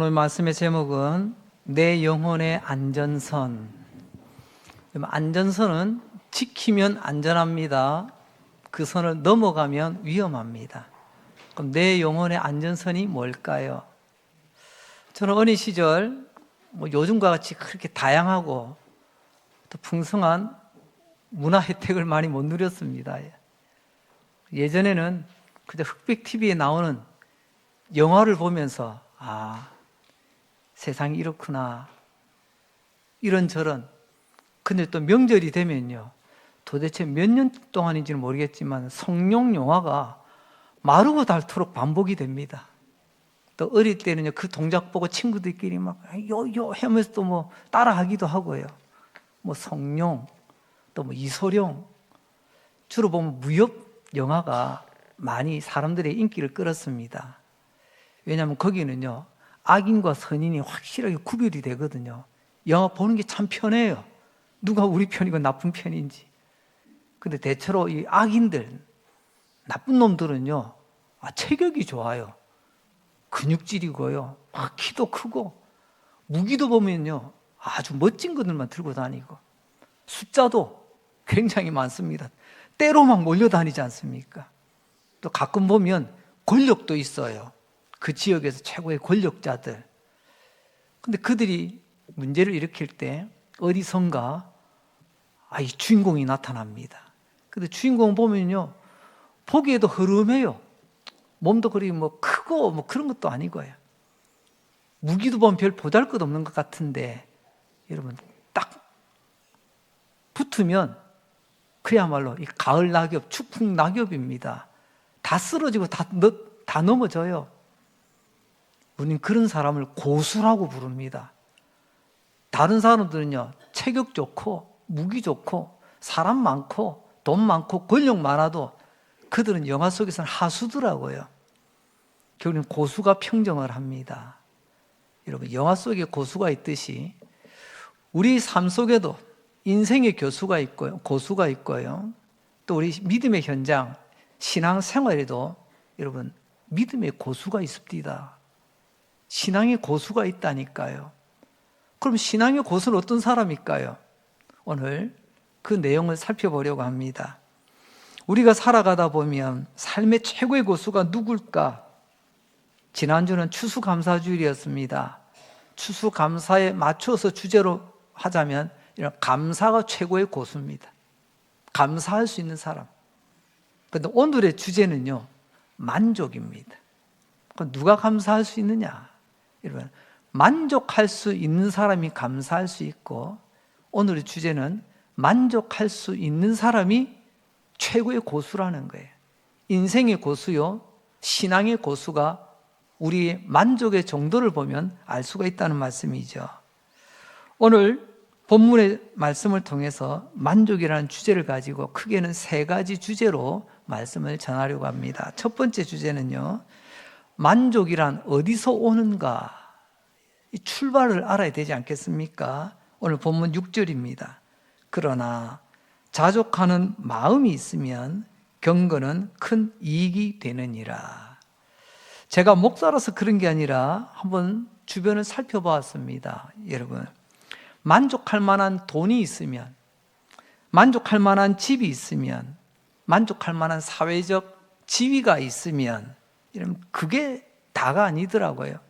오늘 말씀의 제목은 내 영혼의 안전선. 안전선은 지키면 안전합니다. 그 선을 넘어가면 위험합니다. 그럼 내 영혼의 안전선이 뭘까요? 저는 어린 시절 요즘과 같이 그렇게 다양하고 또 풍성한 문화 혜택을 많이 못 누렸습니다. 예전에는 그저 흑백 TV에 나오는 영화를 보면서 세상이 이렇구나, 이런저런. 근데 또 명절이 되면요, 도대체 몇 년 동안인지는 모르겠지만 성룡 영화가 마르고 닳도록 반복이 됩니다. 또 어릴 때는요, 그 동작 보고 친구들끼리 막 요요 하면서 또 따라하기도 하고요. 성룡, 또 이소룡, 주로 보면 무협 영화가 많이 사람들의 인기를 끌었습니다. 왜냐하면 거기는요, 악인과 선인이 확실하게 구별이 되거든요. 영화 보는 게 참 편해요. 누가 우리 편이고 나쁜 편인지. 근데 대체로 이 악인들, 나쁜 놈들은요, 체격이 좋아요. 근육질이고요, 키도 크고, 무기도 보면요, 아주 멋진 것들만 들고 다니고, 숫자도 굉장히 많습니다. 때로 막 몰려다니지 않습니까? 또 가끔 보면 권력도 있어요. 그 지역에서 최고의 권력자들. 근데 그들이 문제를 일으킬 때 어디선가 이 주인공이 나타납니다. 근데 주인공 보면요, 보기에도 흐름해요. 몸도 그리 크고 그런 것도 아니고요. 무기도 보면 별 보잘것없는 것 같은데, 여러분 딱 붙으면 그야말로 이 가을 낙엽, 추풍 낙엽입니다. 다 쓰러지고 다 넘어져요. 우리는 그런 사람을 고수라고 부릅니다. 다른 사람들은요, 체격 좋고 무기 좋고 사람 많고 돈 많고 권력 많아도 그들은 영화 속에서는 하수더라고요. 결국은 고수가 평정을 합니다. 여러분, 영화 속에 고수가 있듯이 우리 삶 속에도 인생의 교수가 있고요, 고수가 있고요, 또 우리 믿음의 현장, 신앙생활에도 여러분 믿음의 고수가 있습니다. 신앙의 고수가 있다니까요. 그럼 신앙의 고수는 어떤 사람일까요? 오늘 그 내용을 살펴보려고 합니다. 우리가 살아가다 보면 삶의 최고의 고수가 누굴까? 지난주는 추수감사주일이었습니다. 추수감사에 맞춰서 주제로 하자면 이런 감사가 최고의 고수입니다. 감사할 수 있는 사람. 그런데 오늘의 주제는요, 만족입니다. 그럼 누가 감사할 수 있느냐? 여러분, 만족할 수 있는 사람이 감사할 수 있고, 오늘의 주제는 만족할 수 있는 사람이 최고의 고수라는 거예요. 인생의 고수요, 신앙의 고수가 우리의 만족의 정도를 보면 알 수가 있다는 말씀이죠. 오늘 본문의 말씀을 통해서 만족이라는 주제를 가지고 크게는 세 가지 주제로 말씀을 전하려고 합니다. 첫 번째 주제는요, 만족이란 어디서 오는가? 이 출발을 알아야 되지 않겠습니까? 오늘 본문 6절입니다. 그러나 자족하는 마음이 있으면 경건은 큰 이익이 되느니라. 제가 목사라서 그런 게 아니라 한번 주변을 살펴보았습니다. 여러분, 만족할 만한 돈이 있으면, 만족할 만한 집이 있으면, 만족할 만한 사회적 지위가 있으면, 여러분, 그게 다가 아니더라고요.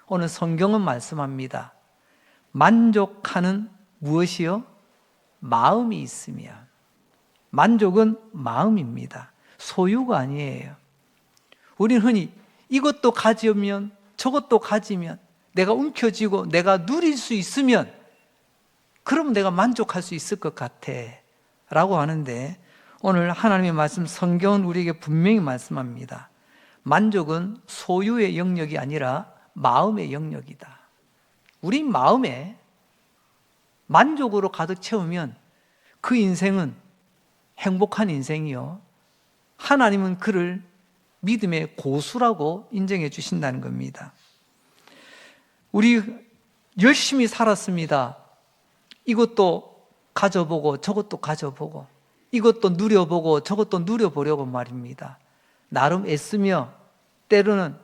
오늘 성경은 말씀합니다. 만족하는 무엇이요? 마음이 있으면. 만족은 마음입니다. 소유가 아니에요. 우리는 흔히 이것도 가지면, 저것도 가지면, 내가 움켜쥐고 내가 누릴 수 있으면 그럼 내가 만족할 수 있을 것 같아 라고 하는데, 오늘 하나님의 말씀, 성경은 우리에게 분명히 말씀합니다. 만족은 소유의 영역이 아니라 마음의 영역이다. 우리 마음에 만족으로 가득 채우면 그 인생은 행복한 인생이요, 하나님은 그를 믿음의 고수라고 인정해 주신다는 겁니다. 우리 열심히 살았습니다. 이것도 가져보고 저것도 가져보고 이것도 누려보고 저것도 누려보려고 말입니다. 나름 애쓰며 때로는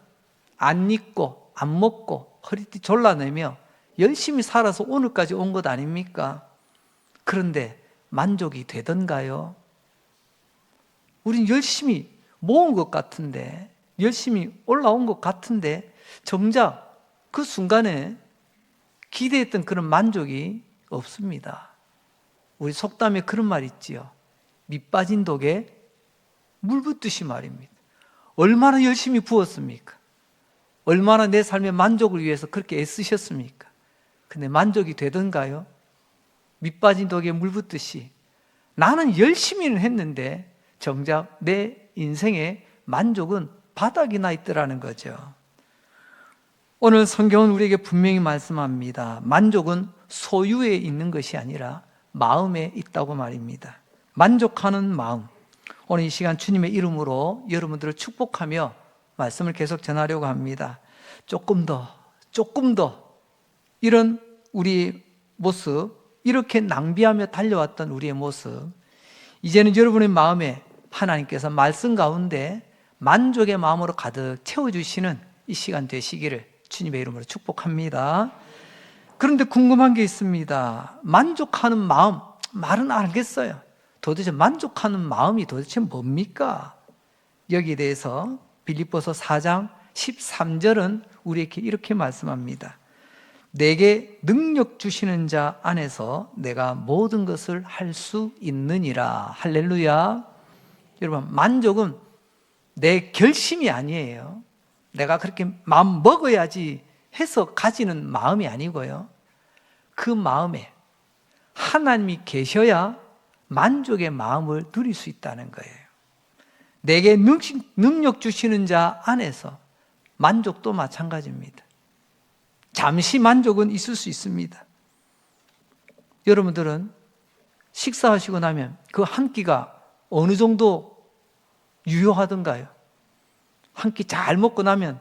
안 입고 안 먹고 허리띠 졸라내며 열심히 살아서 오늘까지 온 것 아닙니까? 그런데 만족이 되던가요? 우린 열심히 모은 것 같은데, 열심히 올라온 것 같은데 정작 그 순간에 기대했던 그런 만족이 없습니다. 우리 속담에 그런 말 있지요. 밑 빠진 독에 물 붓듯이 말입니다. 얼마나 열심히 부었습니까? 얼마나 내 삶의 만족을 위해서 그렇게 애쓰셨습니까? 근데 만족이 되던가요? 밑 빠진 독에 물 붓듯이 나는 열심히는 했는데 정작 내 인생의 만족은 바닥이 나 있더라는 거죠. 오늘 성경은 우리에게 분명히 말씀합니다. 만족은 소유에 있는 것이 아니라 마음에 있다고 말입니다. 만족하는 마음. 오늘 이 시간 주님의 이름으로 여러분들을 축복하며 말씀을 계속 전하려고 합니다. 조금 더 이런 우리 모습, 이렇게 낭비하며 달려왔던 우리의 모습, 이제는 여러분의 마음에 하나님께서 말씀 가운데 만족의 마음으로 가득 채워주시는 이 시간 되시기를 주님의 이름으로 축복합니다. 그런데 궁금한 게 있습니다. 만족하는 마음, 말은 알겠어요. 도대체 만족하는 마음이 도대체 뭡니까? 여기에 대해서 빌립보서 4장 13절은 우리에게 이렇게 말씀합니다. 내게 능력 주시는 자 안에서 내가 모든 것을 할 수 있느니라. 할렐루야. 여러분, 만족은 내 결심이 아니에요. 내가 그렇게 마음 먹어야지 해서 가지는 마음이 아니고요. 그 마음에 하나님이 계셔야 만족의 마음을 누릴 수 있다는 거예요. 내게 능력 주시는 자 안에서 만족도 마찬가지입니다. 잠시 만족은 있을 수 있습니다. 여러분들은 식사하시고 나면 그 한 끼가 어느 정도 유효하던가요? 한 끼 잘 먹고 나면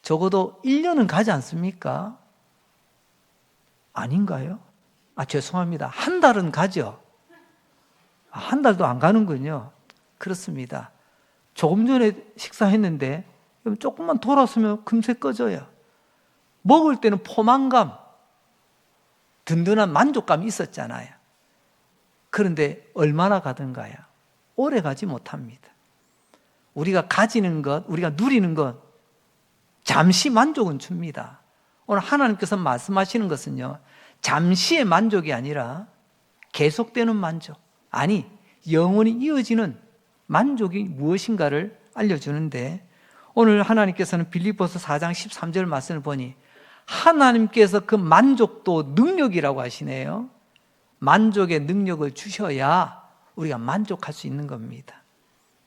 적어도 1년은 가지 않습니까? 아닌가요? 죄송합니다. 한 달은 가죠. 한 달도 안 가는군요. 그렇습니다. 조금 전에 식사했는데 조금만 돌았으면 금세 꺼져요. 먹을 때는 포만감, 든든한 만족감이 있었잖아요. 그런데 얼마나 가던가요? 오래 가지 못합니다. 우리가 가지는 것, 우리가 누리는 것, 잠시 만족은 줍니다. 오늘 하나님께서 말씀하시는 것은요, 잠시의 만족이 아니라 계속되는 만족, 아니 영원히 이어지는 만족이 무엇인가를 알려주는데, 오늘 하나님께서는 빌립보서 4장 13절 말씀을 보니 하나님께서 그 만족도 능력이라고 하시네요. 만족의 능력을 주셔야 우리가 만족할 수 있는 겁니다.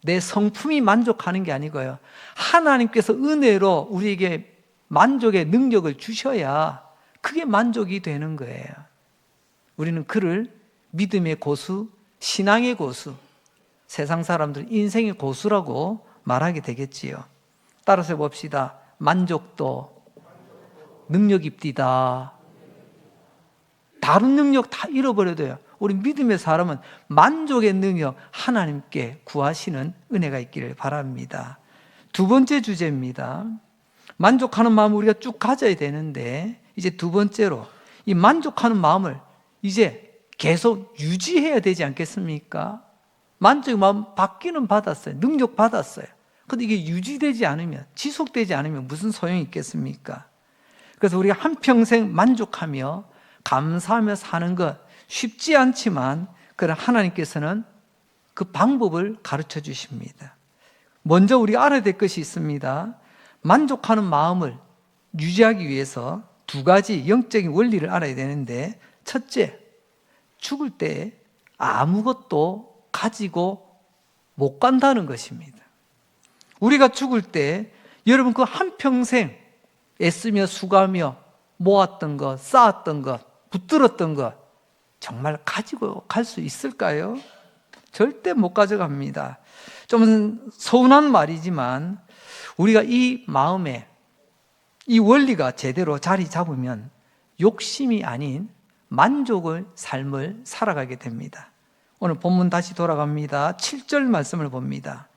내 성품이 만족하는 게 아니고요, 하나님께서 은혜로 우리에게 만족의 능력을 주셔야 그게 만족이 되는 거예요. 우리는 그를 믿음의 고수, 신앙의 고수, 세상 사람들은 인생의 고수라고 말하게 되겠지요. 따라서 봅시다. 만족도 능력입디다. 다른 능력 다 잃어버려도요, 우리 믿음의 사람은 만족의 능력 하나님께 구하시는 은혜가 있기를 바랍니다. 두 번째 주제입니다. 만족하는 마음을 우리가 쭉 가져야 되는데, 이제 두 번째로 이 만족하는 마음을 이제 계속 유지해야 되지 않겠습니까? 만족의 마음 받기는 받았어요. 능력 받았어요. 그런데 이게 유지되지 않으면, 지속되지 않으면 무슨 소용이 있겠습니까? 그래서 우리가 한평생 만족하며 감사하며 사는 것 쉽지 않지만, 그러나 하나님께서는 그 방법을 가르쳐 주십니다. 먼저 우리가 알아야 될 것이 있습니다. 만족하는 마음을 유지하기 위해서 두 가지 영적인 원리를 알아야 되는데, 첫째, 죽을 때 아무것도 가지고 못 간다는 것입니다. 우리가 죽을 때 여러분 그 한평생 애쓰며 수고하며 모았던 것, 쌓았던 것, 붙들었던 것 정말 가지고 갈 수 있을까요? 절대 못 가져갑니다. 좀 서운한 말이지만 우리가 이 마음에 이 원리가 제대로 자리 잡으면 욕심이 아닌 만족의 삶을 살아가게 됩니다. 오늘 본문 다시 돌아갑니다. 7절 말씀을 봅니다.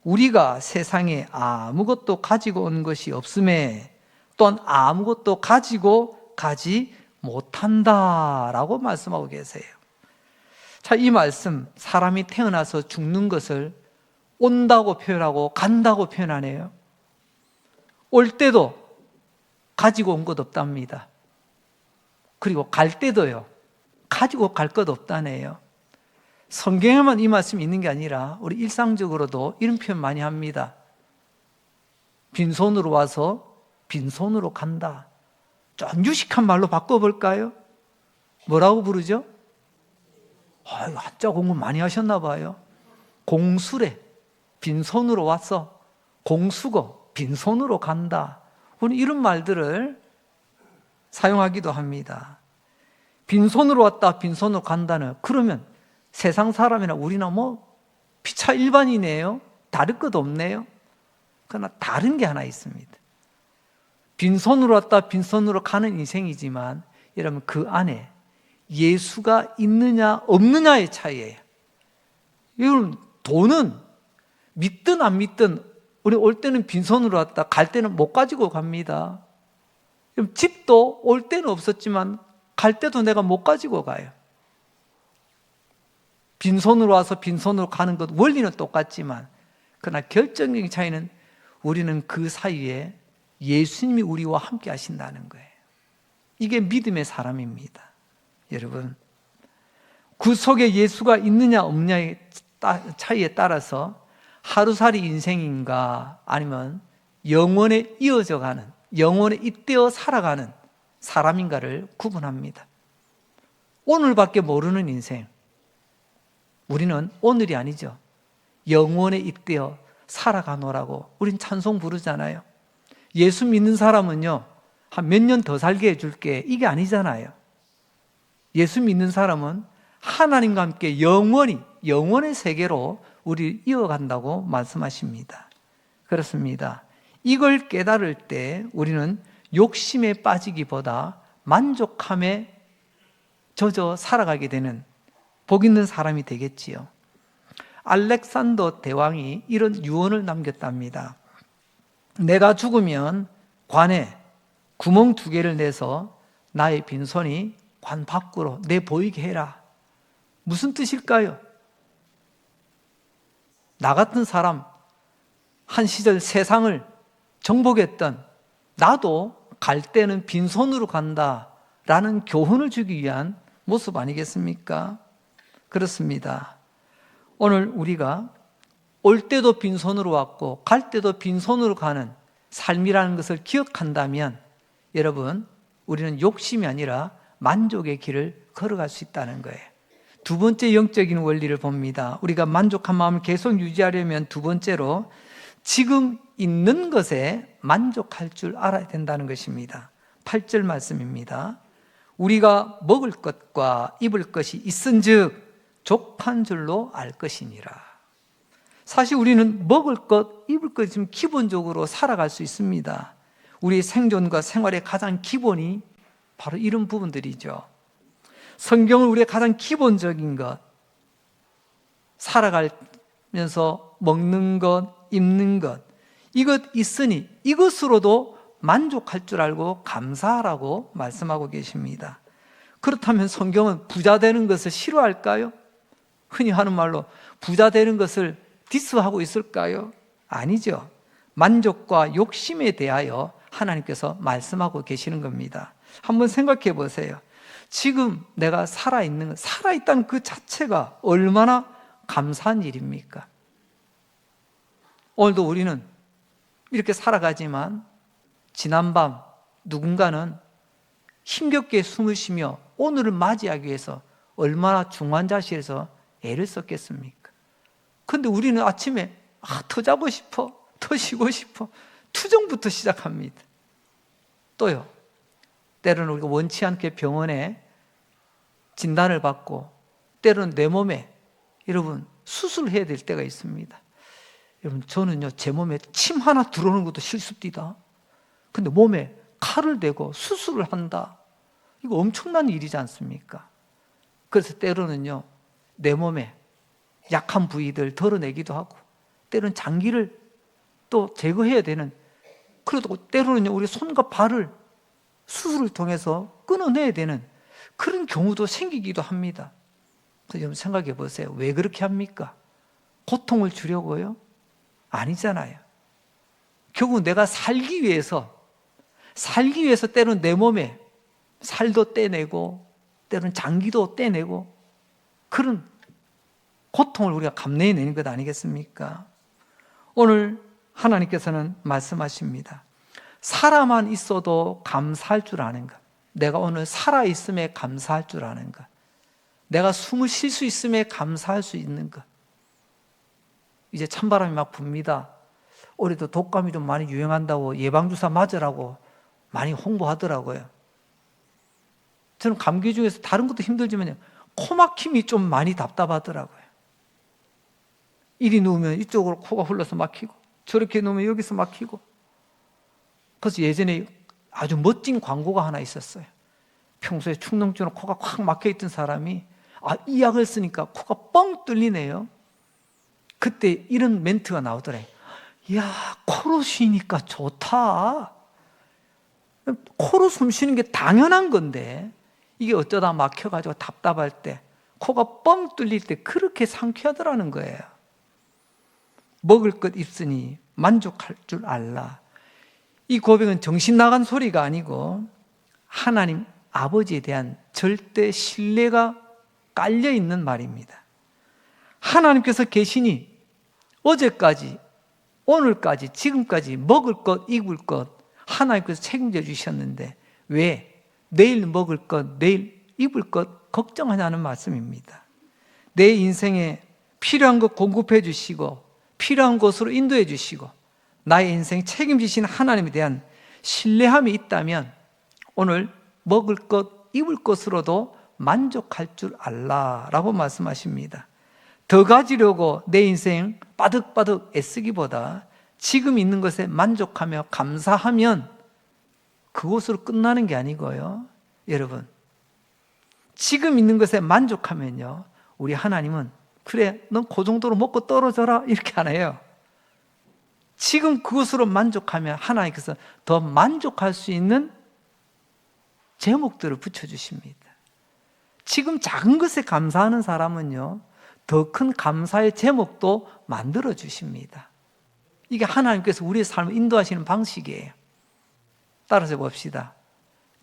우리가 세상에 아무것도 가지고 온 것이 없음에 또한 아무것도 가지고 가지 못한다라고 말씀하고 계세요. 자, 이 말씀, 사람이 태어나서 죽는 것을 온다고 표현하고 간다고 표현하네요. 올 때도 가지고 온 것 없답니다. 그리고 갈 때도요, 가지고 갈 것 없다네요. 성경에만 이 말씀이 있는 게 아니라 우리 일상적으로도 이런 표현 많이 합니다. 빈손으로 와서 빈손으로 간다. 좀 유식한 말로 바꿔볼까요? 뭐라고 부르죠? 한자 공부 많이 하셨나 봐요. 공수래. 빈손으로 와서 공수고 빈손으로 간다. 우리 이런 말들을 사용하기도 합니다. 빈손으로 왔다 빈손으로 간다는, 그러면 세상 사람이나 우리나 뭐 피차 일반이네요. 다를 것 없네요. 그러나 다른 게 하나 있습니다. 빈손으로 왔다 빈손으로 가는 인생이지만 여러분, 그 안에 예수가 있느냐 없느냐의 차이예요. 여러분, 돈은 믿든 안 믿든 우리 올 때는 빈손으로 왔다 갈 때는 못 가지고 갑니다. 집도 올 때는 없었지만 갈 때도 내가 못 가지고 가요. 빈손으로 와서 빈손으로 가는 것 원리는 똑같지만, 그러나 결정적인 차이는 우리는 그 사이에 예수님이 우리와 함께 하신다는 거예요. 이게 믿음의 사람입니다. 여러분, 그 속에 예수가 있느냐 없느냐의 차이에 따라서 하루살이 인생인가 아니면 영원에 이어져 가는, 영원에 잇대어 살아가는 사람인가를 구분합니다. 오늘밖에 모르는 인생, 우리는 오늘이 아니죠. 영원에 잇대어 살아가노라고 우린 찬송 부르잖아요. 예수 믿는 사람은요, 한 몇 년 더 살게 해줄게, 이게 아니잖아요. 예수 믿는 사람은 하나님과 함께 영원히, 영원의 세계로 우리를 이어간다고 말씀하십니다. 그렇습니다. 이걸 깨달을 때 우리는 욕심에 빠지기보다 만족함에 젖어 살아가게 되는 복 있는 사람이 되겠지요. 알렉산더 대왕이 이런 유언을 남겼답니다. 내가 죽으면 관에 구멍 2개를 내서 나의 빈손이 관 밖으로 내보이게 해라. 무슨 뜻일까요? 나 같은 사람, 한 시절 세상을 정복했던 나도 갈 때는 빈손으로 간다라는 교훈을 주기 위한 모습 아니겠습니까? 그렇습니다. 오늘 우리가 올 때도 빈손으로 왔고 갈 때도 빈손으로 가는 삶이라는 것을 기억한다면 여러분, 우리는 욕심이 아니라 만족의 길을 걸어갈 수 있다는 거예요. 두 번째 영적인 원리를 봅니다. 우리가 만족한 마음을 계속 유지하려면 두 번째로 지금 있는 것에 만족할 줄 알아야 된다는 것입니다. 8절 말씀입니다. 우리가 먹을 것과 입을 것이 있은즉 족한 줄로 알 것이니라. 사실 우리는 먹을 것, 입을 것 지금 기본적으로 살아갈 수 있습니다. 우리의 생존과 생활의 가장 기본이 바로 이런 부분들이죠. 성경은 우리의 가장 기본적인 것, 살아가면서 먹는 것, 입는 것, 이것 있으니 이것으로도 만족할 줄 알고 감사하라고 말씀하고 계십니다. 그렇다면 성경은 부자 되는 것을 싫어할까요? 흔히 하는 말로 부자 되는 것을 디스하고 있을까요? 아니죠. 만족과 욕심에 대하여 하나님께서 말씀하고 계시는 겁니다. 한번 생각해 보세요. 지금 내가 살아있다는 그 자체가 얼마나 감사한 일입니까? 오늘도 우리는 이렇게 살아가지만 지난밤 누군가는 힘겹게 숨을 쉬며 오늘을 맞이하기 위해서 얼마나 중환자실에서 애를 썼겠습니까? 그런데 우리는 아침에 더 자고 싶어, 더 쉬고 싶어, 투정부터 시작합니다. 또요, 때로는 우리가 원치 않게 병원에 진단을 받고 때로는 내 몸에 여러분 수술해야 될 때가 있습니다. 여러분, 저는요 제 몸에 침 하나 들어오는 것도 실수입니다. 근데 몸에 칼을 대고 수술을 한다, 이거 엄청난 일이지 않습니까? 그래서 때로는요 내 몸에 약한 부위들 덜어내기도 하고 때로는 장기를 또 제거해야 되는 그래도 때로는 우리 손과 발을 수술을 통해서 끊어내야 되는 그런 경우도 생기기도 합니다. 그래서 여러분 생각해 보세요. 왜 그렇게 합니까? 고통을 주려고요? 아니잖아요. 결국 내가 살기 위해서 때로는 내 몸에 살도 떼내고 때로는 장기도 떼내고 그런 고통을 우리가 감내해내는 것 아니겠습니까? 오늘 하나님께서는 말씀하십니다. 살아만 있어도 감사할 줄 아는 것. 내가 오늘 살아있음에 감사할 줄 아는 것. 내가 숨을 쉴 수 있음에 감사할 수 있는 것. 이제 찬바람이 막 붑니다. 올해도 독감이 좀 많이 유행한다고 예방주사 맞으라고 많이 홍보하더라고요. 저는 감기 중에서 다른 것도 힘들지만 코막힘이 좀 많이 답답하더라고요. 이리 누우면 이쪽으로 코가 흘러서 막히고 저렇게 누우면 여기서 막히고. 그래서 예전에 아주 멋진 광고가 하나 있었어요. 평소에 축농증으로 코가 콱 막혀있던 사람이 이 약을 쓰니까 코가 뻥 뚫리네요. 그때 이런 멘트가 나오더래요. 이야, 코로 쉬니까 좋다. 코로 숨 쉬는 게 당연한 건데 이게 어쩌다 막혀가지고 답답할 때 코가 뻥 뚫릴 때 그렇게 상쾌하더라는 거예요. 먹을 것 있으니 만족할 줄 알라. 이 고백은 정신 나간 소리가 아니고 하나님 아버지에 대한 절대 신뢰가 깔려있는 말입니다. 하나님께서 계시니 어제까지, 오늘까지, 지금까지 먹을 것, 입을 것 하나님께서 책임져 주셨는데 왜 내일 먹을 것, 내일 입을 것 걱정하냐는 말씀입니다. 내 인생에 필요한 것 공급해 주시고 필요한 곳으로 인도해 주시고 나의 인생 책임지신 하나님에 대한 신뢰함이 있다면 오늘 먹을 것, 입을 것으로도 만족할 줄 알라라고 말씀하십니다. 더 가지려고 내 인생 빠득빠득 애쓰기보다 지금 있는 것에 만족하며 감사하면 그것으로 끝나는 게 아니고요. 여러분, 지금 있는 것에 만족하면요, 우리 하나님은 그래, 넌 그 정도로 먹고 떨어져라 이렇게 안 해요. 지금 그것으로 만족하면 하나님께서 더 만족할 수 있는 제목들을 붙여주십니다. 지금 작은 것에 감사하는 사람은요, 더 큰 감사의 제목도 만들어 주십니다. 이게 하나님께서 우리의 삶을 인도하시는 방식이에요. 따라서 봅시다.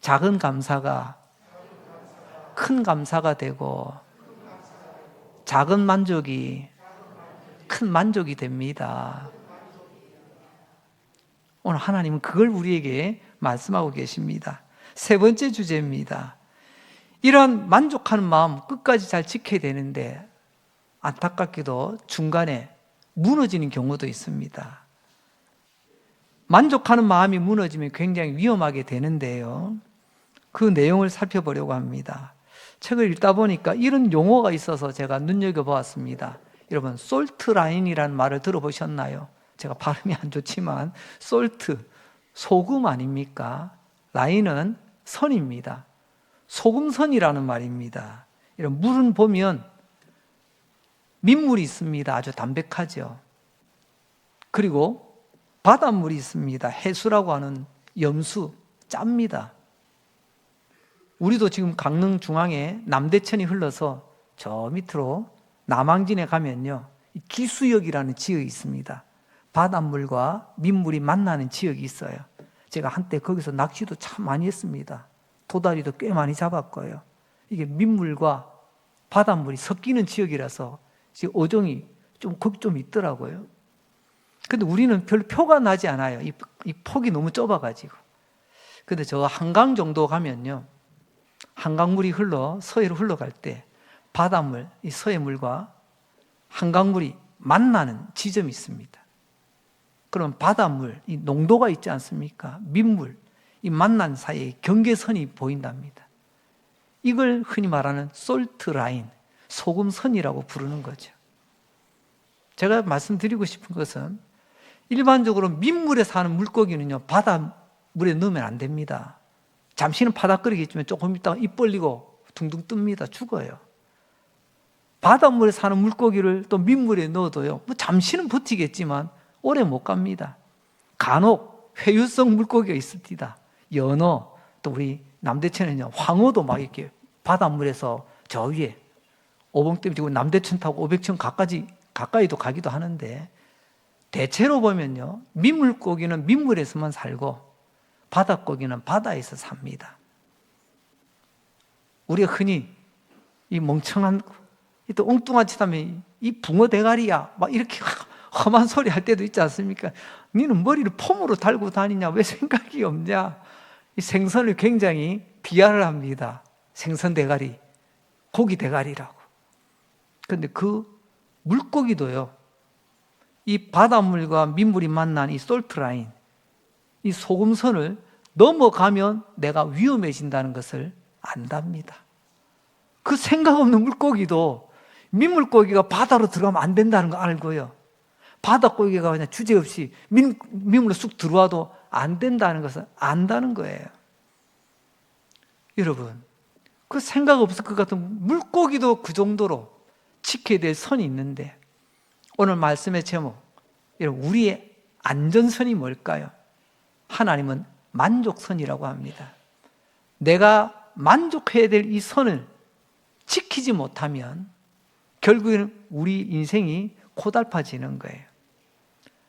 작은 감사가 큰 감사가 되고 작은 만족이 큰 만족이 됩니다. 오늘 하나님은 그걸 우리에게 말씀하고 계십니다. 세 번째 주제입니다. 이런 만족하는 마음 끝까지 잘 지켜야 되는데 안타깝게도 중간에 무너지는 경우도 있습니다. 만족하는 마음이 무너지면 굉장히 위험하게 되는데요. 그 내용을 살펴보려고 합니다. 책을 읽다 보니까 이런 용어가 있어서 제가 눈여겨보았습니다. 여러분, 솔트 라인이라는 말을 들어보셨나요? 제가 발음이 안 좋지만 솔트, 소금 아닙니까? 라인은 선입니다. 소금선이라는 말입니다. 이런 물은 보면 민물이 있습니다. 아주 담백하죠. 그리고 바닷물이 있습니다. 해수라고 하는 염수, 짭니다. 우리도 지금 강릉 중앙에 남대천이 흘러서 저 밑으로 남항진에 가면요, 기수역이라는 지역이 있습니다. 바닷물과 민물이 만나는 지역이 있어요. 제가 한때 거기서 낚시도 참 많이 했습니다. 도다리도 꽤 많이 잡았고요. 이게 민물과 바닷물이 섞이는 지역이라서 지금 어종이 거기 좀 있더라고요. 근데 우리는 별로 표가 나지 않아요. 이 폭이 너무 좁아가지고. 근데 저 한강 정도 가면요, 한강물이 서해로 흘러갈 때 바닷물, 이 서해물과 한강물이 만나는 지점이 있습니다. 그럼 바닷물, 이 농도가 있지 않습니까? 민물, 이 만난 사이에 경계선이 보인답니다. 이걸 흔히 말하는 솔트 라인, 소금선이라고 부르는 거죠. 제가 말씀드리고 싶은 것은 일반적으로 민물에 사는 물고기는요, 바닷물에 넣으면 안 됩니다. 잠시는 파닥거리겠지만 조금 있다가 입 벌리고 둥둥 뜹니다. 죽어요. 바닷물에 사는 물고기를 또 민물에 넣어도요, 잠시는 버티겠지만 오래 못 갑니다. 간혹 회유성 물고기가 있습니다. 연어, 또 우리 남대천에는 황어도 막 이렇게 바닷물에서 저 위에 오봉댐 지고 남대천 타고 500천 가까이도 가기도 하는데, 대체로 보면요, 민물고기는 민물에서만 살고 바닷고기는 바다에서 삽니다. 우리가 흔히 이 멍청한, 또 엉뚱한 짓 하면 이 붕어 대가리야 막 이렇게 험한 소리 할 때도 있지 않습니까? 너는 머리를 폼으로 달고 다니냐? 왜 생각이 없냐? 이 생선을 굉장히 비하를 합니다. 생선 대가리, 고기 대가리라고. 그런데 그 물고기도요, 이 바닷물과 민물이 만난 이 솔트라인, 이 소금선을 넘어가면 내가 위험해진다는 것을 안답니다. 그 생각 없는 물고기도 민물고기가 바다로 들어가면 안 된다는 거 알고요, 바닷고기가 그냥 주제없이 민물로 쑥 들어와도 안 된다는 것을 안다는 거예요. 여러분, 그 생각 없을 것 같은 물고기도 그 정도로 지켜야 될 선이 있는데, 오늘 말씀의 제목, 여러분, 우리의 안전선이 뭘까요? 하나님은 만족선이라고 합니다. 내가 만족해야 될 이 선을 지키지 못하면 결국에는 우리 인생이 고달파지는 거예요.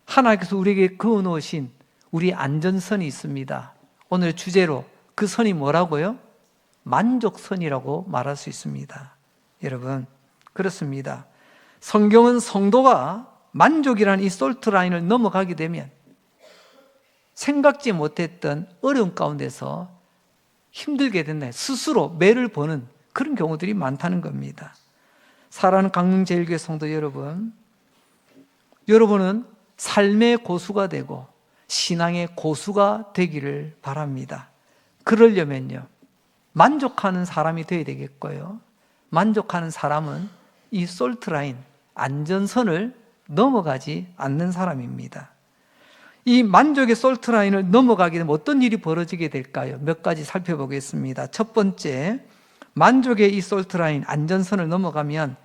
하나님께서 우리에게 그어놓으신 우리 안전선이 있습니다. 오늘의 주제로 그 선이 뭐라고요? 만족선이라고 말할 수 있습니다. 여러분, 그렇습니다. 성경은 성도가 만족이라는 이 솔트라인을 넘어가게 되면 생각지 못했던 어려움 가운데서 힘들게 된다, 스스로 매를 버는 그런 경우들이 많다는 겁니다. 사랑하는 강릉제일교회 성도 여러분, 여러분은 삶의 고수가 되고 신앙의 고수가 되기를 바랍니다. 그러려면요, 만족하는 사람이 되어야 되겠고요, 만족하는 사람은 이 솔트라인, 안전선을 넘어가지 않는 사람입니다. 이 만족의 솔트라인을 넘어가게 되면 어떤 일이 벌어지게 될까요? 몇 가지 살펴보겠습니다. 첫 번째, 만족의 이 솔트라인, 안전선을 넘어가면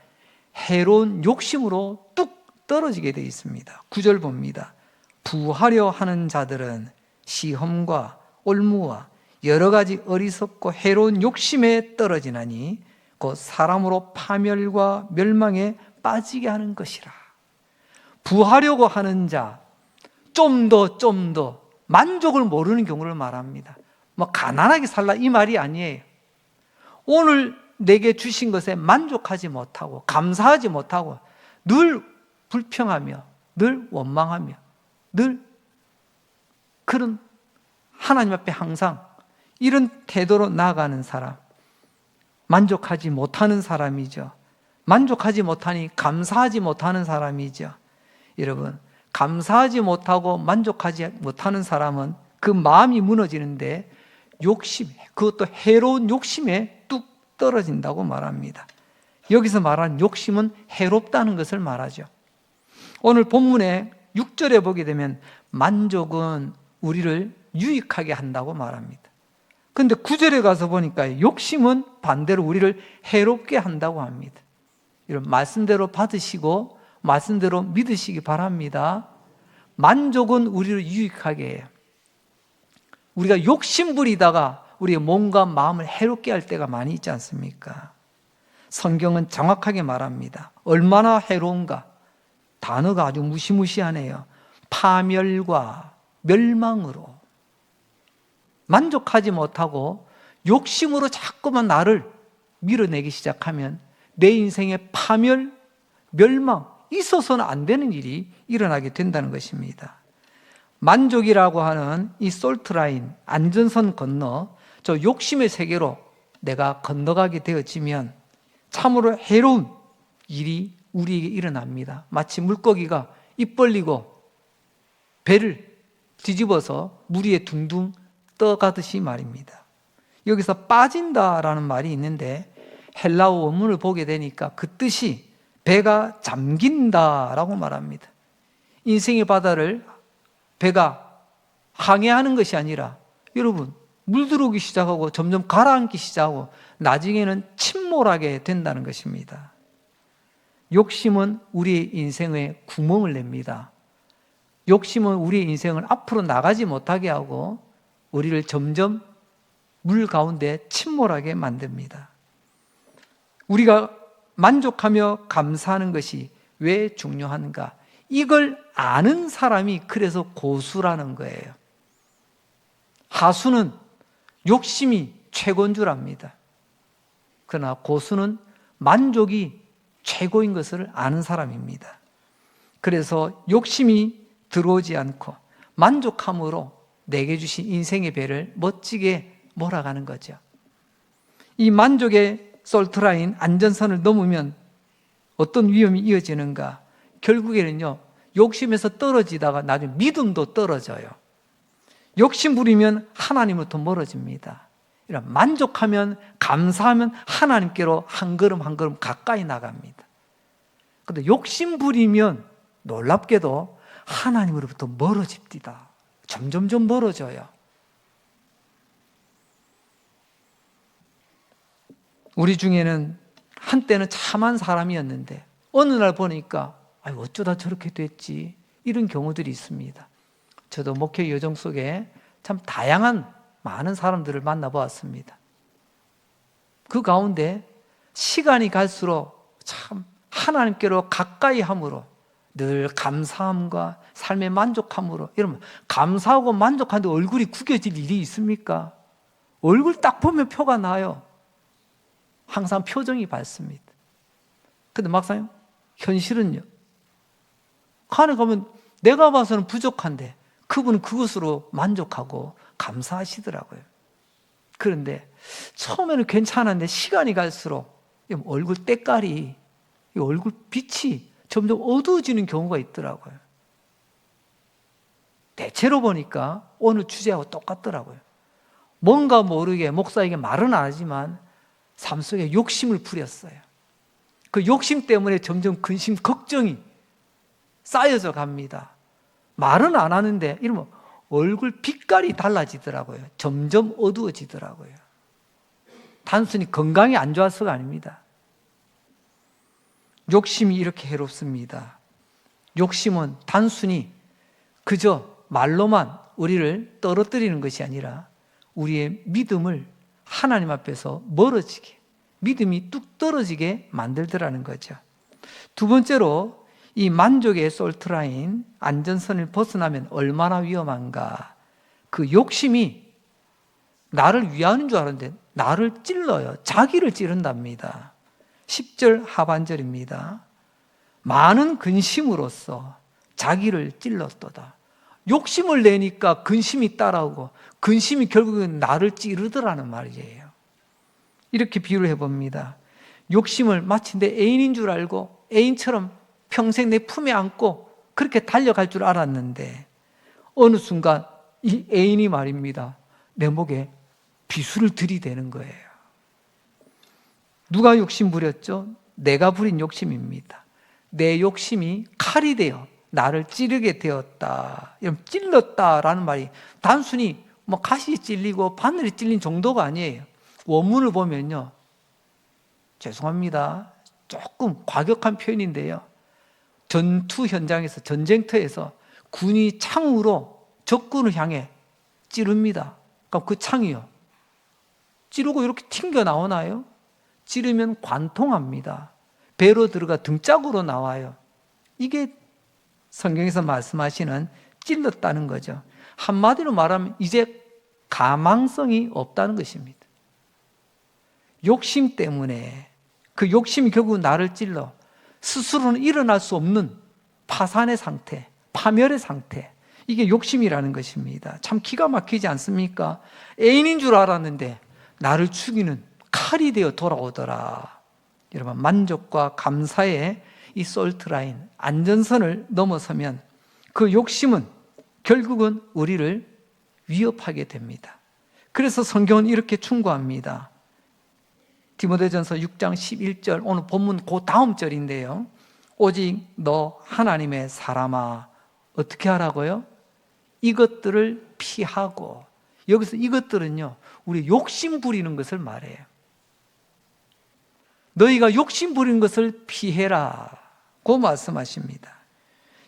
해로운 욕심으로 뚝 떨어지게 되어 있습니다. 9절 봅니다. 부하려 하는 자들은 시험과 올무와 여러 가지 어리석고 해로운 욕심에 떨어지나니 곧 사람으로 파멸과 멸망에 빠지게 하는 것이라. 부하려고 하는 자, 좀 더 만족을 모르는 경우를 말합니다. 뭐 가난하게 살라 이 말이 아니에요. 오늘 내게 주신 것에 만족하지 못하고 감사하지 못하고 늘 불평하며 늘 원망하며 늘 그런 하나님 앞에 항상 이런 태도로 나아가는 사람, 만족하지 못하는 사람이죠. 만족하지 못하니 감사하지 못하는 사람이죠. 여러분, 감사하지 못하고 만족하지 못하는 사람은 그 마음이 무너지는데 욕심, 그것도 해로운 욕심에 뚝 떨어진다고 말합니다. 여기서 말하는 욕심은 해롭다는 것을 말하죠. 오늘 본문의 6절에 보게 되면 만족은 우리를 유익하게 한다고 말합니다. 그런데 9절에 가서 보니까 욕심은 반대로 우리를 해롭게 한다고 합니다. 이런 말씀대로 받으시고 말씀대로 믿으시기 바랍니다. 만족은 우리를 유익하게 해요. 우리가 욕심 부리다가 우리의 몸과 마음을 해롭게 할 때가 많이 있지 않습니까? 성경은 정확하게 말합니다. 얼마나 해로운가? 단어가 아주 무시무시하네요. 파멸과 멸망으로. 만족하지 못하고 욕심으로 자꾸만 나를 밀어내기 시작하면 내 인생의 파멸, 멸망, 있어서는 안 되는 일이 일어나게 된다는 것입니다. 만족이라고 하는 이 솔트라인, 안전선 건너 저 욕심의 세계로 내가 건너가게 되어지면 참으로 해로운 일이 우리에게 일어납니다. 마치 물고기가 입 벌리고 배를 뒤집어서 물 위에 둥둥 떠가듯이 말입니다. 여기서 빠진다라는 말이 있는데 헬라어 원문을 보게 되니까 그 뜻이 배가 잠긴다라고 말합니다. 인생의 바다를 배가 항해하는 것이 아니라 여러분 물들어오기 시작하고 점점 가라앉기 시작하고 나중에는 침몰하게 된다는 것입니다. 욕심은 우리의 인생에 구멍을 냅니다. 욕심은 우리의 인생을 앞으로 나가지 못하게 하고 우리를 점점 물 가운데 침몰하게 만듭니다. 우리가 만족하며 감사하는 것이 왜 중요한가? 이걸 아는 사람이 그래서 고수라는 거예요. 하수는 욕심이 최고인 줄 압니다. 그러나 고수는 만족이 최고인 것을 아는 사람입니다. 그래서 욕심이 들어오지 않고 만족함으로 내게 주신 인생의 배를 멋지게 몰아가는 거죠. 이 만족의 솔트라인, 안전선을 넘으면 어떤 위험이 이어지는가? 결국에는요, 욕심에서 떨어지다가 나중에 믿음도 떨어져요. 욕심 부리면 하나님으로부터 멀어집니다. 이런 만족하면, 감사하면 하나님께로 한 걸음 한 걸음 가까이 나갑니다. 그런데 욕심 부리면 놀랍게도 하나님으로부터 멀어집니다. 점점점 멀어져요. 우리 중에는 한때는 참한 사람이었는데 어느 날 보니까 어쩌다 저렇게 됐지, 이런 경우들이 있습니다. 저도 목회 여정 속에 참 다양한 많은 사람들을 만나보았습니다. 그 가운데 시간이 갈수록 참 하나님께로 가까이 함으로 늘 감사함과 삶의 만족함으로, 여러분 감사하고 만족하는데 얼굴이 구겨질 일이 있습니까? 얼굴 딱 보면 표가 나요. 항상 표정이 밝습니다. 근데 막상 현실은요, 간에 가면 내가 봐서는 부족한데 그분은 그것으로 만족하고 감사하시더라고요. 그런데 처음에는 괜찮았는데 시간이 갈수록 얼굴 때깔이, 얼굴 빛이 점점 어두워지는 경우가 있더라고요. 대체로 보니까 오늘 주제하고 똑같더라고요. 뭔가 모르게 목사에게 말은 안 하지만 삶 속에 욕심을 부렸어요. 그 욕심 때문에 점점 근심, 걱정이 쌓여져 갑니다. 말은 안 하는데 이러면 얼굴 빛깔이 달라지더라고요. 점점 어두워지더라고요. 단순히 건강이 안 좋아서가 아닙니다. 욕심이 이렇게 해롭습니다. 욕심은 단순히 그저 말로만 우리를 떨어뜨리는 것이 아니라 우리의 믿음을 하나님 앞에서 멀어지게, 믿음이 뚝 떨어지게 만들더라는 거죠. 두 번째로 이 만족의 솔트라인, 안전선을 벗어나면 얼마나 위험한가? 그 욕심이 나를 위하는 줄 알았는데 나를 찔러요. 자기를 찌른답니다. 10절 하반절입니다. 많은 근심으로써 자기를 찔렀도다. 욕심을 내니까 근심이 따라오고 근심이 결국은 나를 찌르더라는 말이에요. 이렇게 비유를 해봅니다. 욕심을 마치 내 애인인 줄 알고 애인처럼 평생 내 품에 안고 그렇게 달려갈 줄 알았는데 어느 순간 이 애인이 말입니다, 내 목에 비수를 들이대는 거예요. 누가 욕심 부렸죠? 내가 부린 욕심입니다. 내 욕심이 칼이 되어 나를 찌르게 되었다. 찔렀다라는 말이 단순히 가시 찔리고 바늘이 찔린 정도가 아니에요. 원문을 보면요, 죄송합니다, 조금 과격한 표현인데요, 전투 현장에서, 전쟁터에서 군이 창으로 적군을 향해 찌릅니다. 그럼 그 창이요, 찌르고 이렇게 튕겨 나오나요? 찌르면 관통합니다. 배로 들어가 등짝으로 나와요. 이게 성경에서 말씀하시는 찔렀다는 거죠. 한마디로 말하면 이제 가망성이 없다는 것입니다. 욕심 때문에, 그 욕심이 결국 나를 찔러 스스로는 일어날 수 없는 파산의 상태, 파멸의 상태, 이게 욕심이라는 것입니다. 참 기가 막히지 않습니까? 애인인 줄 알았는데 나를 죽이는 칼이 되어 돌아오더라. 여러분, 만족과 감사의 이 솔트라인, 안전선을 넘어서면 그 욕심은 결국은 우리를 위협하게 됩니다. 그래서 성경은 이렇게 충고합니다. 디모데전서 6장 11절, 오늘 본문 그 다음 절인데요, 오직 너 하나님의 사람아 어떻게 하라고요? 이것들을 피하고, 여기서 이것들은요, 우리 욕심 부리는 것을 말해요. 너희가 욕심 부리는 것을 피해라 고 말씀하십니다.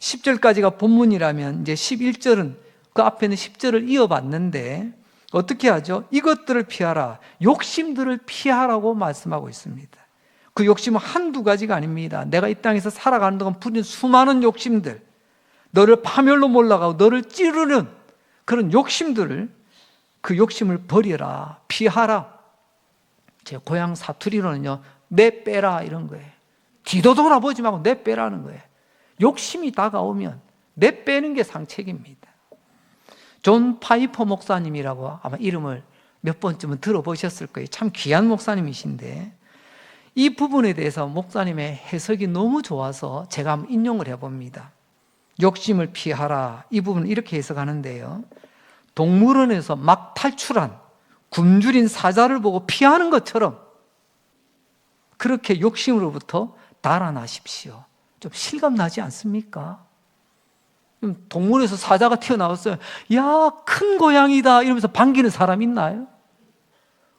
10절까지가 본문이라면 이제 11절은 그 앞에는 10절을 이어봤는데 어떻게 하죠? 이것들을 피하라. 욕심들을 피하라고 말씀하고 있습니다. 그 욕심은 한두 가지가 아닙니다. 내가 이 땅에서 살아가는 동안 부린 수많은 욕심들, 너를 파멸로 몰아가고 너를 찌르는 그런 욕심들을, 그 욕심을 버려라, 피하라. 제 고향 사투리로는요, 내빼라 이런 거예요. 뒤도 돌아보지 말고 내빼라는 거예요. 욕심이 다가오면 내빼는 게 상책입니다. 존 파이퍼 목사님이라고 아마 이름을 몇 번쯤은 들어보셨을 거예요. 참 귀한 목사님이신데 이 부분에 대해서 목사님의 해석이 너무 좋아서 제가 한번 인용을 해봅니다. 욕심을 피하라, 이 부분을 이렇게 해석하는데요, 동물원에서 막 탈출한 굶주린 사자를 보고 피하는 것처럼 그렇게 욕심으로부터 달아나십시오. 좀 실감나지 않습니까? 동물에서 사자가 튀어나왔어요. 야, 큰 고양이다 이러면서 반기는 사람 있나요?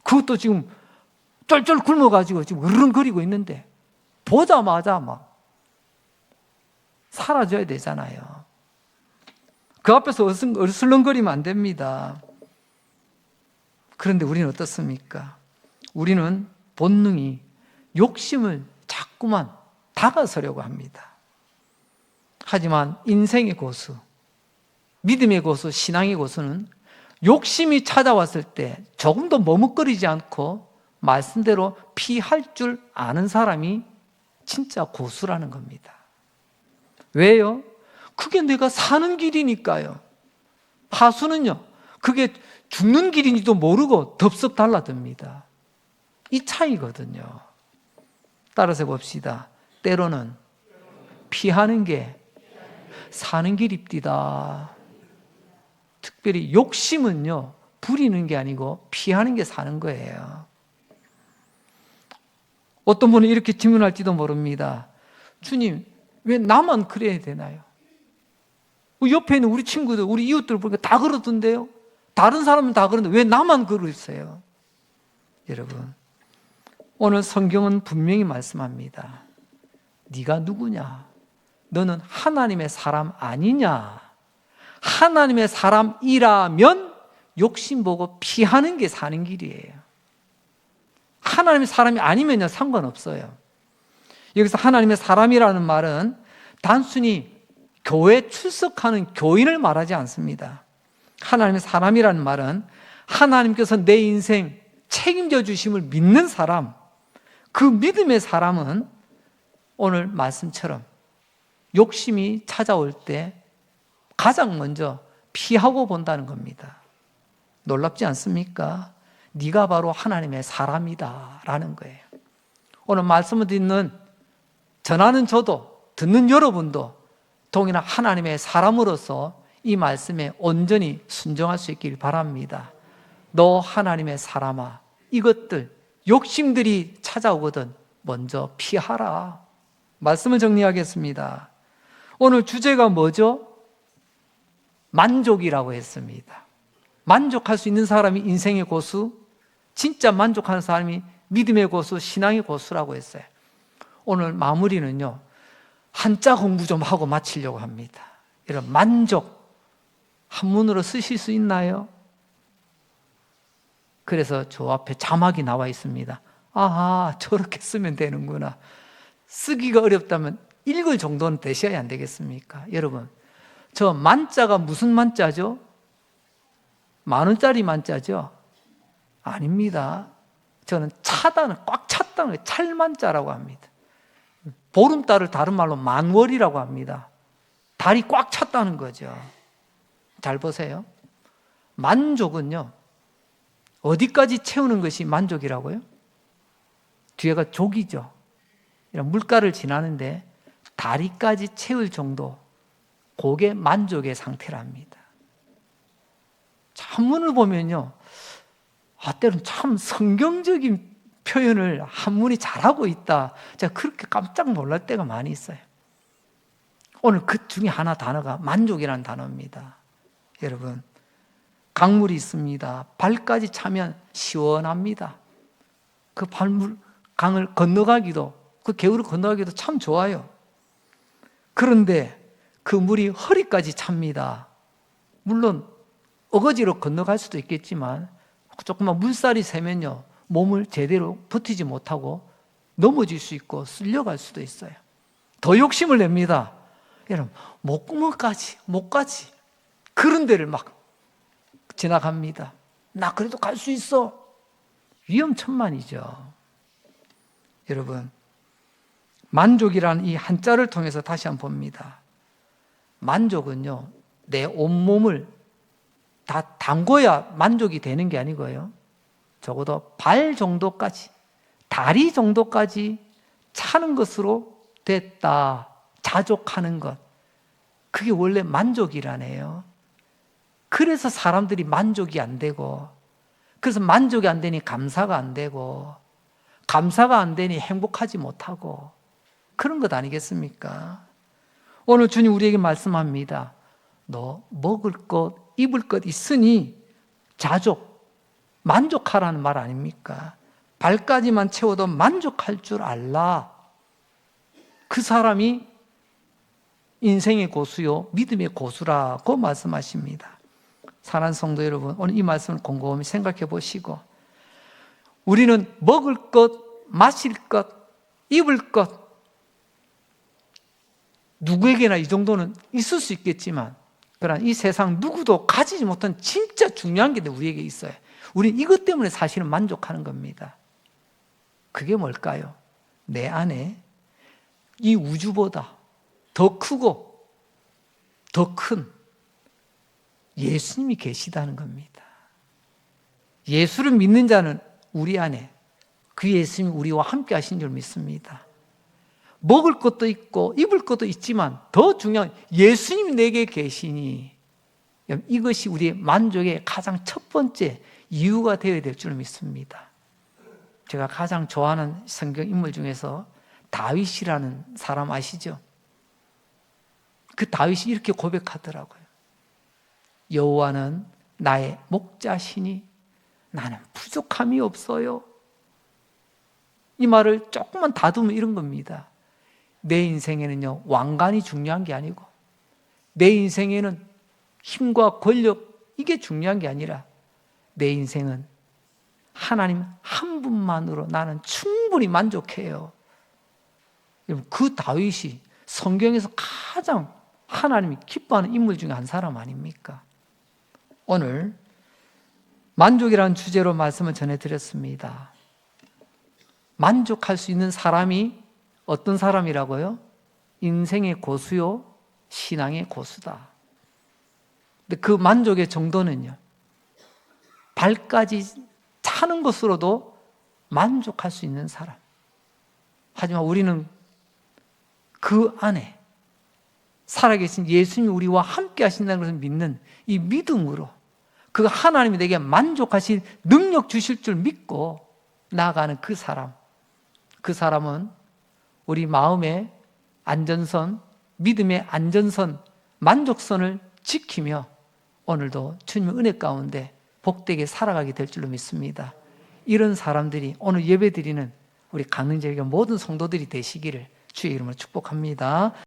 그것도 지금 쩔쩔 굶어가지고 지금 으르렁거리고 있는데 보자마자 막 사라져야 되잖아요. 그 앞에서 어슬렁거리면 안 됩니다. 그런데 우리는 어떻습니까? 우리는 본능이 욕심을 자꾸만 다가서려고 합니다. 하지만 인생의 고수, 믿음의 고수, 신앙의 고수는 욕심이 찾아왔을 때 조금도 머뭇거리지 않고 말씀대로 피할 줄 아는 사람이 진짜 고수라는 겁니다. 왜요? 그게 내가 사는 길이니까요. 하수는요, 그게 죽는 길인지도 모르고 덥석 달라듭니다. 이 차이거든요. 따라서 봅시다. 때로는 피하는 게 사는 길입디다. 특별히 욕심은요, 부리는 게 아니고 피하는 게 사는 거예요. 어떤 분은 이렇게 질문할지도 모릅니다. 주님, 왜 나만 그래야 되나요? 옆에 있는 우리 친구들, 우리 이웃들 보니까 다 그러던데요? 다른 사람은 다 그러는데 왜 나만 그러세요? 여러분, 오늘 성경은 분명히 말씀합니다. 네가 누구냐? 너는 하나님의 사람 아니냐? 하나님의 사람이라면 욕심 보고 피하는 게 사는 길이에요. 하나님의 사람이 아니면요, 상관없어요. 여기서 하나님의 사람이라는 말은 단순히 교회 출석하는 교인을 말하지 않습니다. 하나님의 사람이라는 말은 하나님께서 내 인생 책임져 주심을 믿는 사람, 그 믿음의 사람은 오늘 말씀처럼 욕심이 찾아올 때 가장 먼저 피하고 본다는 겁니다. 놀랍지 않습니까? 네가 바로 하나님의 사람이다 라는 거예요. 오늘 말씀을 전하는 저도, 듣는 여러분도 동일한 하나님의 사람으로서 이 말씀에 온전히 순종할 수 있길 바랍니다. 너 하나님의 사람아, 이것들 욕심들이 찾아오거든 먼저 피하라. 말씀을 정리하겠습니다. 오늘 주제가 뭐죠? 만족이라고 했습니다. 만족할 수 있는 사람이 인생의 고수, 진짜 만족하는 사람이 믿음의 고수, 신앙의 고수라고 했어요. 오늘 마무리는요, 한자 공부 좀 하고 마치려고 합니다. 이런 만족, 한문으로 쓰실 수 있나요? 그래서 저 앞에 자막이 나와 있습니다. 아하, 저렇게 쓰면 되는구나. 쓰기가 어렵다면 읽을 정도는 되셔야 안 되겠습니까? 여러분, 저 만자가 무슨 만자죠? 10,000원짜리 만자죠? 아닙니다. 저는 차다는, 꽉 찼다는 걸 찰만자라고 합니다. 보름달을 다른 말로 만월이라고 합니다. 달이 꽉 찼다는 거죠. 잘 보세요. 만족은요, 어디까지 채우는 것이 만족이라고요? 뒤에가 족이죠. 이런 물가를 지나는데 다리까지 채울 정도, 그게 만족의 상태랍니다. 한문을 보면요, 때로는 참 성경적인 표현을 한문이 잘하고 있다. 제가 그렇게 깜짝 놀랄 때가 많이 있어요. 오늘 그 중에 하나 단어가 만족이라는 단어입니다. 여러분, 강물이 있습니다. 발까지 차면 시원합니다. 그 강을 건너가기도, 그 개울을 건너가기도 참 좋아요. 그런데 그 물이 허리까지 찹니다. 물론 어거지로 건너갈 수도 있겠지만 조금만 물살이 세면요, 몸을 제대로 버티지 못하고 넘어질 수 있고 쓸려갈 수도 있어요. 더 욕심을 냅니다. 여러분, 목까지 그런 데를 막 지나갑니다. 나 그래도 갈 수 있어. 위험천만이죠. 여러분, 만족이라는 이 한자를 통해서 다시 한번 봅니다. 만족은요, 내 온몸을 다 담궈야 만족이 되는 게 아니고요, 적어도 발 정도까지, 다리 정도까지 차는 것으로 됐다, 자족하는 것, 그게 원래 만족이라네요. 그래서 사람들이 만족이 안 되고, 그래서 만족이 안 되니 감사가 안 되고, 감사가 안 되니 행복하지 못하고, 그런 것 아니겠습니까? 오늘 주님 우리에게 말씀합니다. 너 먹을 것, 입을 것 있으니 자족, 만족하라는 말 아닙니까? 발까지만 채워도 만족할 줄 알라. 그 사람이 인생의 고수요, 믿음의 고수라고 말씀하십니다. 사랑하는 성도 여러분, 오늘 이 말씀을 곰곰이 생각해 보시고, 우리는 먹을 것, 마실 것, 입을 것, 누구에게나 이 정도는 있을 수 있겠지만, 그러나 이 세상 누구도 가지지 못한 진짜 중요한 게 우리에게 있어요. 우리는 이것 때문에 사실은 만족하는 겁니다. 그게 뭘까요? 내 안에 이 우주보다 더 크고 더 큰 예수님이 계시다는 겁니다. 예수를 믿는 자는 우리 안에 그 예수님이 우리와 함께 하신 줄 믿습니다. 먹을 것도 있고 입을 것도 있지만 더 중요한 예수님이 내게 계시니, 이것이 우리의 만족의 가장 첫 번째 이유가 되어야 될 줄 믿습니다. 제가 가장 좋아하는 성경 인물 중에서 다윗이라는 사람 아시죠? 그 다윗이 이렇게 고백하더라고요. 여호와는 나의 목자시니 나는 부족함이 없어요. 이 말을 조금만 다듬으면 이런 겁니다. 내 인생에는요, 왕관이 중요한 게 아니고, 내 인생에는 힘과 권력, 이게 중요한 게 아니라, 내 인생은 하나님 한 분만으로 나는 충분히 만족해요. 그 다윗이 성경에서 가장 하나님이 기뻐하는 인물 중에 한 사람 아닙니까? 오늘 만족이라는 주제로 말씀을 전해드렸습니다. 만족할 수 있는 사람이 어떤 사람이라고요? 인생의 고수요, 신앙의 고수다. 근데 그 만족의 정도는요, 발까지 차는 것으로도 만족할 수 있는 사람. 하지만 우리는 그 안에 살아계신 예수님이 우리와 함께 하신다는 것을 믿는 이 믿음으로 그 하나님이 내게 만족하신 능력 주실 줄 믿고 나아가는 그 사람. 그 사람은 우리 마음의 안전선, 믿음의 안전선, 만족선을 지키며 오늘도 주님의 은혜 가운데 복되게 살아가게 될 줄로 믿습니다. 이런 사람들이 오늘 예배드리는 우리 강릉제일교 모든 성도들이 되시기를 주의 이름으로 축복합니다.